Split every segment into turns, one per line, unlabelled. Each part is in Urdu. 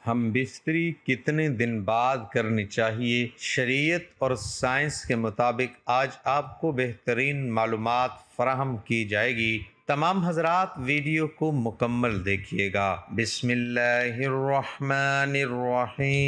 ہم بستری کتنے دن بعد کرنی چاہیے؟ شریعت اور سائنس کے مطابق آج آپ کو بہترین معلومات فراہم کی جائے گی۔ تمام حضرات ویڈیو کو مکمل دیکھیے گا۔ بسم اللہ الرحمن الرحیم۔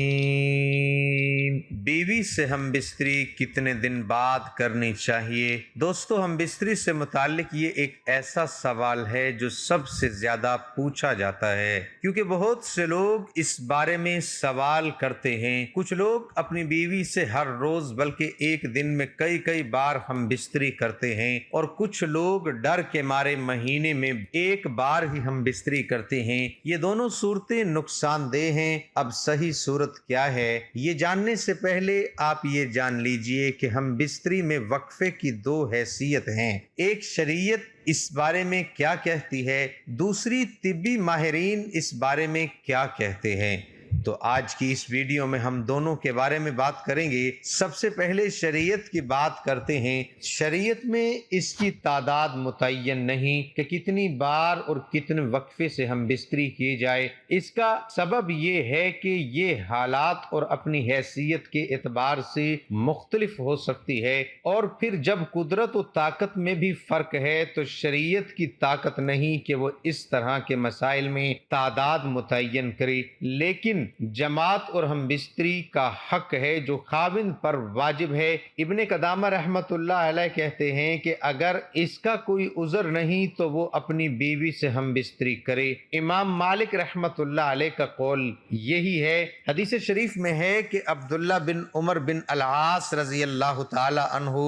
بیوی سے ہم بستری کتنے دن بعد کرنی چاہیے؟ دوستو، ہم بستری سے متعلق یہ ایک ایسا سوال ہے جو سب سے زیادہ پوچھا جاتا ہے، کیونکہ بہت سے لوگ اس بارے میں سوال کرتے ہیں۔ کچھ لوگ اپنی بیوی سے ہر روز بلکہ ایک دن میں کئی بار ہم بستری کرتے ہیں، اور کچھ لوگ ڈر کے مارے مہینے میں ایک بار ہی ہم بستری کرتے ہیں۔ یہ دونوں صورتیں نقصان دہ ہیں۔ اب صحیح صورت کیا ہے، یہ جاننے سے پہلے آپ یہ جان لیجئے کہ ہم بستری میں وقفے کی دو حیثیت ہیں۔ ایک شریعت اس بارے میں کیا کہتی ہے، دوسری طبی ماہرین اس بارے میں کیا کہتے ہیں۔ تو آج کی اس ویڈیو میں ہم دونوں کے بارے میں بات کریں گے۔ سب سے پہلے شریعت کی بات کرتے ہیں۔ شریعت میں اس کی تعداد متعین نہیں کہ کتنی بار اور کتنے وقفے سے ہم بستری کی جائے۔ اس کا سبب یہ ہے کہ یہ حالات اور اپنی حیثیت کے اعتبار سے مختلف ہو سکتی ہے، اور پھر جب قدرت و طاقت میں بھی فرق ہے تو شریعت کی طاقت نہیں کہ وہ اس طرح کے مسائل میں تعداد متعین کرے، لیکن جماعت اور ہم بستری کا حق ہے جو خاوند پر واجب ہے۔ ابن قدامہ رحمت اللہ علیہ کہتے ہیں کہ اگر اس کا کوئی عذر نہیں تو وہ اپنی بیوی سے ہم بستری کرے۔ امام مالک رحمت اللہ علیہ کا قول یہی ہے۔ حدیث شریف میں ہے کہ عبداللہ بن عمر بن العاص رضی اللہ تعالی عنہ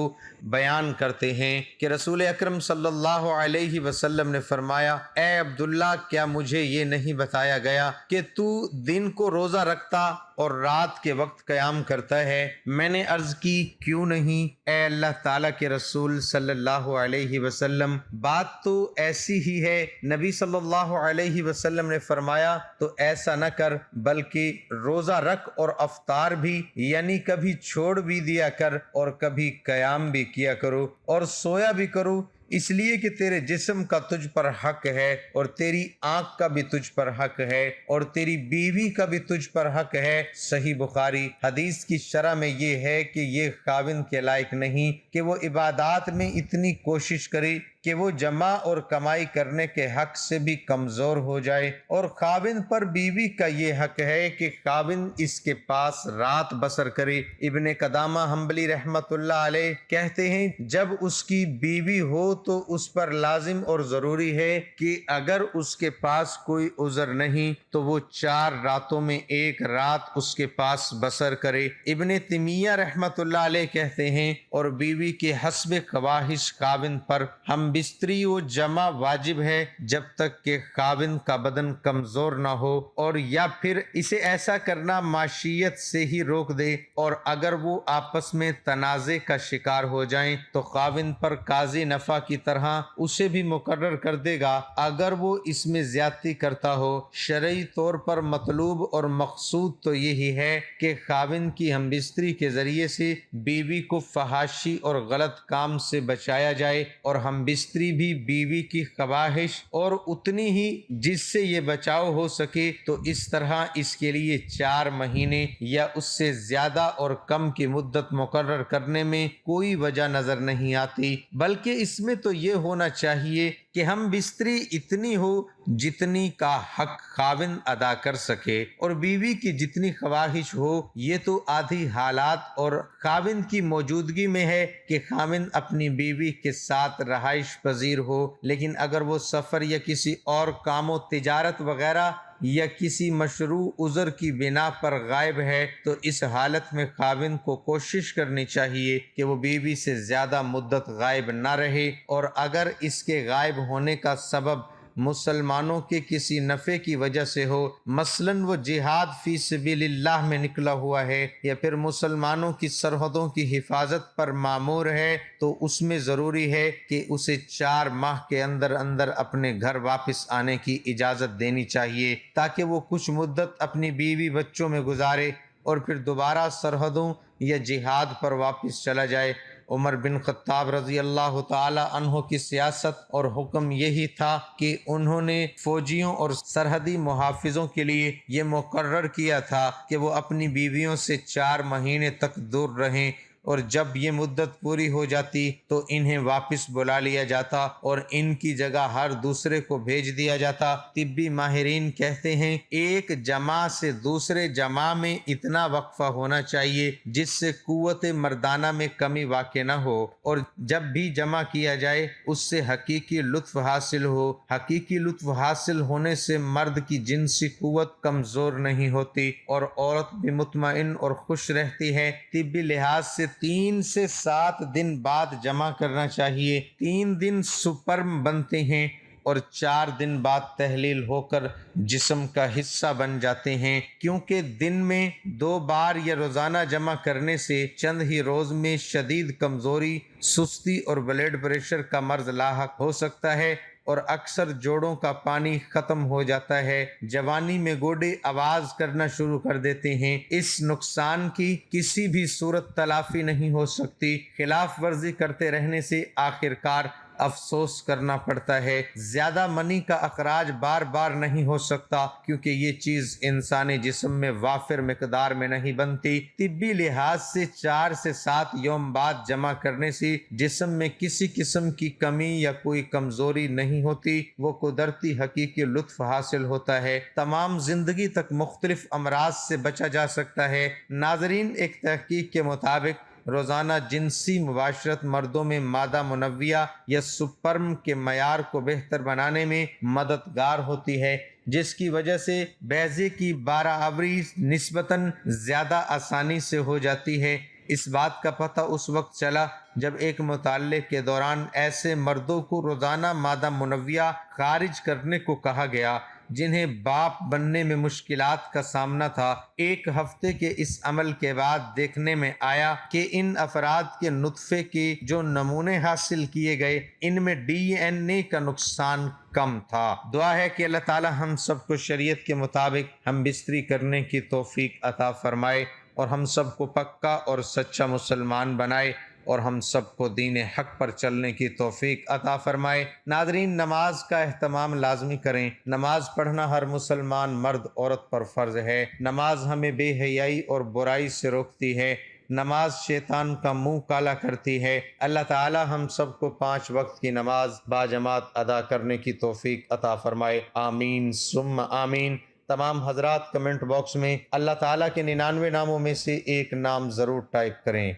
بیان کرتے ہیں کہ رسول اکرم صلی اللہ علیہ وسلم نے فرمایا، اے عبداللہ، کیا مجھے یہ نہیں بتایا گیا کہ تو دن کو روزہ رکھتا اور رات کے وقت قیام کرتا ہے؟ میں نے عرض کی، کیوں نہیں اے اللہ تعالیٰ کے رسول صلی اللہ علیہ وسلم، بات تو ایسی ہی ہے۔ نبی صلی اللہ علیہ وسلم نے فرمایا، تو ایسا نہ کر بلکہ روزہ رکھ اور افطار بھی، یعنی کبھی چھوڑ بھی دیا کر اور کبھی قیام بھی کیا کرو اور سویا بھی کرو، اس لیے کہ تیرے جسم کا تجھ پر حق ہے، اور تیری آنکھ کا بھی تجھ پر حق ہے، اور تیری بیوی کا بھی تجھ پر حق ہے۔ صحیح بخاری۔ حدیث کی شرح میں یہ ہے کہ یہ خاوند کے لائق نہیں کہ وہ عبادات میں اتنی کوشش کرے کہ وہ جمع اور کمائی کرنے کے حق سے بھی کمزور ہو جائے، اور خاوند پر بیوی کا یہ حق ہے کہ خاوند اس کے پاس رات بسر کرے۔ ابن قدامہ حنبلی رحمت اللہ علیہ کہتے ہیں، جب اس کی بیوی ہو تو اس پر لازم اور ضروری ہے کہ اگر اس کے پاس کوئی عذر نہیں تو وہ 4 راتوں میں ایک رات اس کے پاس بسر کرے۔ ابن تیمیہ رحمت اللہ علیہ کہتے ہیں، اور بیوی کے حسب خواہش خاوند پر ہم بستری و جمع واجب ہے جب تک کہ خاوند کا بدن کمزور نہ ہو، اور یا پھر اسے ایسا کرنا معاشیت سے ہی روک دے، اور اگر وہ آپس میں تنازع کا شکار ہو جائیں تو خاوند پر قاضی نفع کی طرح اسے بھی مقرر کر دے گا اگر وہ اس میں زیادتی کرتا ہو۔ شرعی طور پر مطلوب اور مقصود تو یہی ہے کہ خاوند کی ہم بستری کے ذریعے سے بیوی کو فحاشی اور غلط کام سے بچایا جائے، اور ہم بستری بھی بیوی کی خواہش اور اتنی ہی جس سے یہ بچاؤ ہو سکے، تو اس طرح اس کے لیے 4 مہینے یا اس سے زیادہ اور کم کی مدت مقرر کرنے میں کوئی وجہ نظر نہیں آتی، بلکہ اس میں تو یہ ہونا چاہیے کہ ہم بستری اتنی ہو جتنی کا حق خاوند ادا کر سکے، اور بیوی کی جتنی خواہش ہو۔ یہ تو آدھی حالات اور خاوند کی موجودگی میں ہے کہ خاوند اپنی بیوی کے ساتھ رہائش پذیر ہو، لیکن اگر وہ سفر یا کسی اور کام و تجارت وغیرہ یا کسی مشروع عذر کی بنا پر غائب ہے تو اس حالت میں خاوند کو کوشش کرنی چاہیے کہ وہ بیوی سے زیادہ مدت غائب نہ رہے، اور اگر اس کے غائب ہونے کا سبب مسلمانوں کے کسی نفع کی وجہ سے ہو، مثلاً وہ جہاد فی سبیل اللہ میں نکلا ہوا ہے یا پھر مسلمانوں کی سرحدوں کی حفاظت پر مامور ہے، تو اس میں ضروری ہے کہ اسے 4 ماہ کے اندر اپنے گھر واپس آنے کی اجازت دینی چاہیے، تاکہ وہ کچھ مدت اپنی بیوی بچوں میں گزارے اور پھر دوبارہ سرحدوں یا جہاد پر واپس چلا جائے، عمر بن خطاب رضی اللہ تعالی عنہ کی سیاست اور حکم یہی تھا کہ انہوں نے فوجیوں اور سرحدی محافظوں کے لیے یہ مقرر کیا تھا کہ وہ اپنی بیویوں سے 4 مہینے تک دور رہیں، اور جب یہ مدت پوری ہو جاتی تو انہیں واپس بلا لیا جاتا اور ان کی جگہ ہر دوسرے کو بھیج دیا جاتا۔ طبی ماہرین کہتے ہیں ایک جمع سے دوسرے جمع میں اتنا وقفہ ہونا چاہیے جس سے قوت مردانہ میں کمی واقع نہ ہو، اور جب بھی جمع کیا جائے اس سے حقیقی لطف حاصل ہو۔ حقیقی لطف حاصل ہونے سے مرد کی جنسی قوت کمزور نہیں ہوتی اور عورت بھی مطمئن اور خوش رہتی ہے۔ طبی لحاظ سے 3 سے 7 دن بعد جمع کرنا چاہیے۔ 3 دن سپرم بنتے ہیں اور 4 دن بعد تحلیل ہو کر جسم کا حصہ بن جاتے ہیں، کیونکہ دن میں 2 بار یا روزانہ جمع کرنے سے چند ہی روز میں شدید کمزوری، سستی اور بلڈ پریشر کا مرض لاحق ہو سکتا ہے اور اکثر جوڑوں کا پانی ختم ہو جاتا ہے۔ جوانی میں گوڈے آواز کرنا شروع کر دیتے ہیں۔ اس نقصان کی کسی بھی صورت تلافی نہیں ہو سکتی۔ خلاف ورزی کرتے رہنے سے آخرکار افسوس کرنا پڑتا ہے۔ زیادہ منی کا اخراج بار بار نہیں ہو سکتا کیونکہ یہ چیز انسانی جسم میں وافر مقدار میں نہیں بنتی۔ طبی لحاظ سے 4 سے 7 یوم بعد جمع کرنے سے جسم میں کسی قسم کی کمی یا کوئی کمزوری نہیں ہوتی، وہ قدرتی حقیقی لطف حاصل ہوتا ہے۔ تمام زندگی تک مختلف امراض سے بچا جا سکتا ہے۔ ناظرین، ایک تحقیق کے مطابق روزانہ جنسی مباشرت مردوں میں مادہ منویہ یا سپرم کے معیار کو بہتر بنانے میں مددگار ہوتی ہے، جس کی وجہ سے بیضے کی 12 آوری نسبتاً زیادہ آسانی سے ہو جاتی ہے۔ اس بات کا پتہ اس وقت چلا جب ایک مطالعے کے دوران ایسے مردوں کو روزانہ مادہ منویہ خارج کرنے کو کہا گیا جنہیں باپ بننے میں مشکلات کا سامنا تھا۔ 1 ہفتے کے اس عمل کے بعد دیکھنے میں آیا کہ ان افراد کے نطفے کے جو نمونے حاصل کیے گئے ان میں DNA کا نقصان کم تھا۔ دعا ہے کہ اللہ تعالی ہم سب کو شریعت کے مطابق ہم بستری کرنے کی توفیق عطا فرمائے اور ہم سب کو پکا اور سچا مسلمان بنائے اور ہم سب کو دین حق پر چلنے کی توفیق عطا فرمائے۔ ناظرین، نماز کا اہتمام لازمی کریں۔ نماز پڑھنا ہر مسلمان مرد عورت پر فرض ہے۔ نماز ہمیں بے حیائی اور برائی سے روکتی ہے۔ نماز شیطان کا منہ کالا کرتی ہے۔ اللہ تعالی ہم سب کو 5 وقت کی نماز باجماعت ادا کرنے کی توفیق عطا فرمائے۔ آمین ثم آمین۔ تمام حضرات کمنٹ باکس میں اللہ تعالیٰ کے 99 ناموں میں سے ایک نام ضرور ٹائپ کریں۔